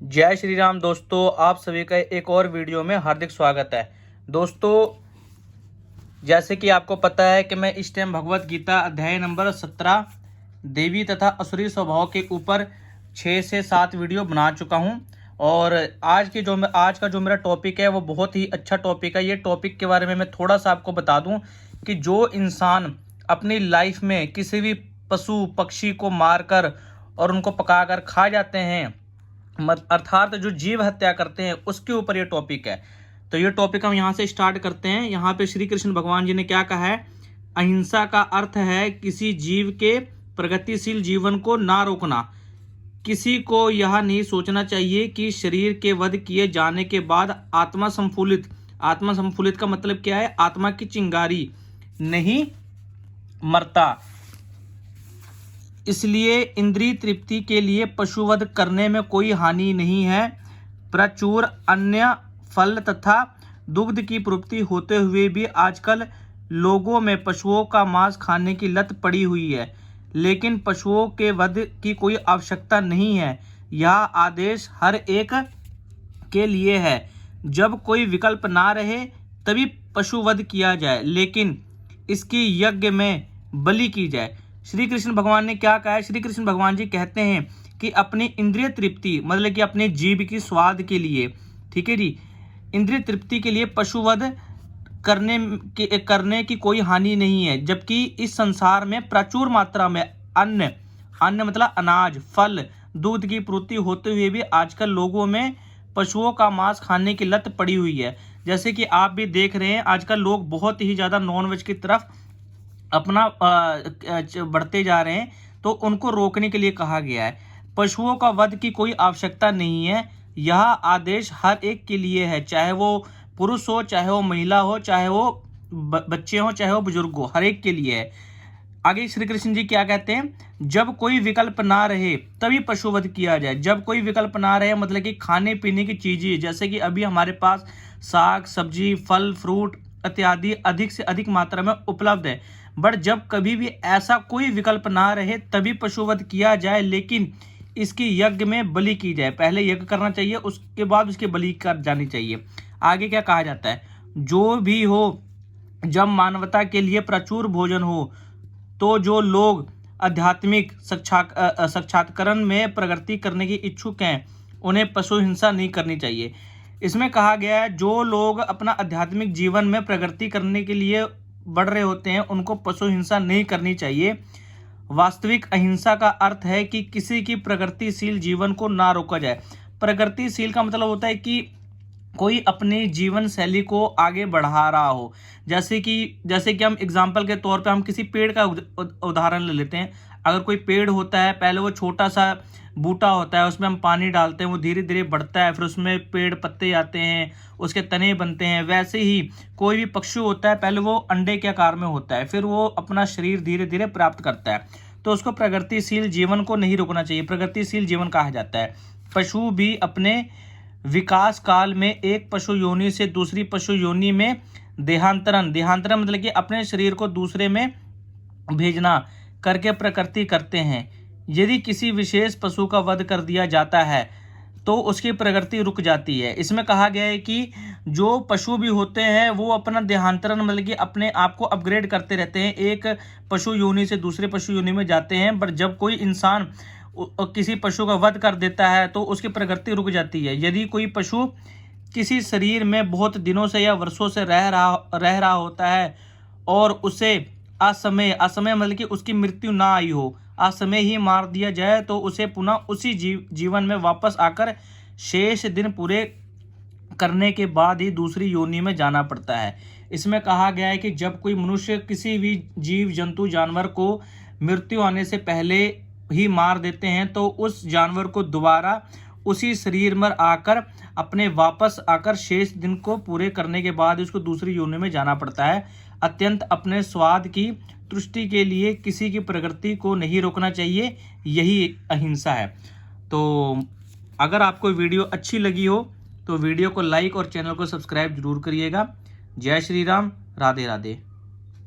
जय श्री राम दोस्तों, आप सभी का एक और वीडियो में हार्दिक स्वागत है। दोस्तों, जैसे कि आपको पता है कि मैं इस टाइम भगवत गीता अध्याय नंबर 17 देवी तथा असुरी स्वभाव के ऊपर 6 से 7 वीडियो बना चुका हूं। और आज का जो मेरा टॉपिक है वो बहुत ही अच्छा टॉपिक है। ये टॉपिक के बारे में मैं थोड़ा सा आपको बता दूं कि जो इंसान अपनी लाइफ में किसी भी पशु पक्षी को मारकर और उनको पकाकर खा जाते हैं, अर्थात जो जीव हत्या करते हैं, उसके ऊपर ये टॉपिक है। तो ये टॉपिक हम यहाँ से स्टार्ट करते हैं। यहाँ पे श्री कृष्ण भगवान जी ने क्या कहा है? अहिंसा का अर्थ है किसी जीव के प्रगतिशील जीवन को ना रोकना। किसी को यह नहीं सोचना चाहिए कि शरीर के वध किए जाने के बाद आत्मा संफुलित का मतलब क्या है? आत्मा की चिंगारी नहीं मरता। इसलिए इंद्रिय तृप्ति के लिए पशुवध करने में कोई हानि नहीं है। प्रचुर अन्य फल तथा दुग्ध की प्राप्ति होते हुए भी आजकल लोगों में पशुओं का मांस खाने की लत पड़ी हुई है, लेकिन पशुओं के वध की कोई आवश्यकता नहीं है। यह आदेश हर एक के लिए है। जब कोई विकल्प ना रहे तभी पशुवध किया जाए, लेकिन इसकी यज्ञ में बलि की जाए। श्री कृष्ण भगवान ने क्या कहा है? श्री कृष्ण भगवान जी कहते हैं कि अपनी इंद्रिय तृप्ति मतलब कि अपने जीभ की स्वाद के लिए, ठीक है जी, इंद्रिय तृप्ति के लिए पशुवध करने की कोई हानि नहीं है। जबकि इस संसार में प्रचुर मात्रा में अन्न मतलब अनाज, फल, दूध की पूर्ति होते हुए भी आजकल लोगों में पशुओं का मांस खाने की लत पड़ी हुई है। जैसे कि आप भी देख रहे हैं, आजकल लोग बहुत ही ज़्यादा नॉनवेज की तरफ अपना बढ़ते जा रहे हैं, तो उनको रोकने के लिए कहा गया है। पशुओं का वध की कोई आवश्यकता नहीं है। यह आदेश हर एक के लिए है, चाहे वो पुरुष हो, चाहे वो महिला हो, चाहे वो बच्चे हो, चाहे वो बुजुर्ग हो, हर एक के लिए है। आगे श्री कृष्ण जी क्या कहते हैं? जब कोई विकल्प ना रहे तभी पशुवध किया जाए। जब कोई विकल्प ना रहे मतलब कि खाने पीने की चीजें, जैसे कि अभी हमारे पास साग सब्जी, फल फ्रूट इत्यादि अधिक से अधिक मात्रा में उपलब्ध है, बट जब कभी भी ऐसा कोई विकल्प ना रहे तभी पशुवध किया जाए, लेकिन इसकी यज्ञ में बलि की जाए। पहले यज्ञ करना चाहिए, उसके बाद उसकी बलि कर जानी चाहिए। आगे क्या कहा जाता है? जो भी हो, जब मानवता के लिए प्रचुर भोजन हो, तो जो लोग आध्यात्मिक साक्षात्करण में प्रगति करने की इच्छुक हैं, उन्हें पशु हिंसा नहीं करनी चाहिए। इसमें कहा गया है जो लोग अपना आध्यात्मिक जीवन में प्रगति करने के लिए बढ़ रहे होते हैं, उनको पशु हिंसा नहीं करनी चाहिए। वास्तविक अहिंसा का अर्थ है कि किसी की प्रगतिशील जीवन को ना रोका जाए। प्रगतिशील का मतलब होता है कि कोई अपनी जीवन शैली को आगे बढ़ा रहा हो। जैसे कि हम एग्जाम्पल के तौर पे हम किसी पेड़ का उदाहरण ले लेते हैं। अगर कोई पेड़ होता है, पहले वो छोटा सा बूटा होता है, उसमें हम पानी डालते हैं, वो धीरे धीरे बढ़ता है, फिर उसमें पेड़ पत्ते आते हैं, उसके तने बनते हैं। वैसे ही कोई भी पक्षी होता है, पहले वो अंडे के आकार में होता है, फिर वो अपना शरीर धीरे धीरे प्राप्त करता है। तो उसको प्रगतिशील जीवन को नहीं रोकना चाहिए, प्रगतिशील जीवन कहा जाता है। पशु भी अपने विकास काल में एक पशु योनि से दूसरी पशु योनि में देहांतरण मतलब कि अपने शरीर को दूसरे में भेजना करके प्रकृति करते हैं। यदि किसी विशेष पशु का वध कर दिया जाता है तो उसकी प्रगति रुक जाती है। इसमें कहा गया है कि जो पशु भी होते हैं वो अपना देहांतरण मतलब कि अपने आप को अपग्रेड करते रहते हैं, एक पशु योनि से दूसरे पशु योनि में जाते हैं। पर जब कोई इंसान किसी पशु का वध कर देता है तो उसकी प्रगति रुक जाती है। यदि कोई पशु किसी शरीर में बहुत दिनों से या वर्षों से रह रहा होता है और उसे असमय मतलब कि उसकी मृत्यु ना आई हो, असमय ही मार दिया जाए, तो उसे पुनः उसी जीवन में वापस आकर शेष दिन पूरे करने के बाद ही दूसरी योनि में जाना पड़ता है। इसमें कहा गया है कि जब कोई मनुष्य किसी भी जीव जंतु जानवर को मृत्यु आने से पहले ही मार देते हैं तो उस जानवर को दोबारा उसी शरीर में आकर वापस आकर शेष दिन को पूरे करने के बाद उसको दूसरी योनि में जाना पड़ता है। अत्यंत अपने स्वाद की तुष्टि के लिए किसी की प्रगति को नहीं रोकना चाहिए, यही अहिंसा है। तो अगर आपको वीडियो अच्छी लगी हो तो वीडियो को लाइक और चैनल को सब्सक्राइब जरूर करिएगा। जय श्री राम, राधे राधे।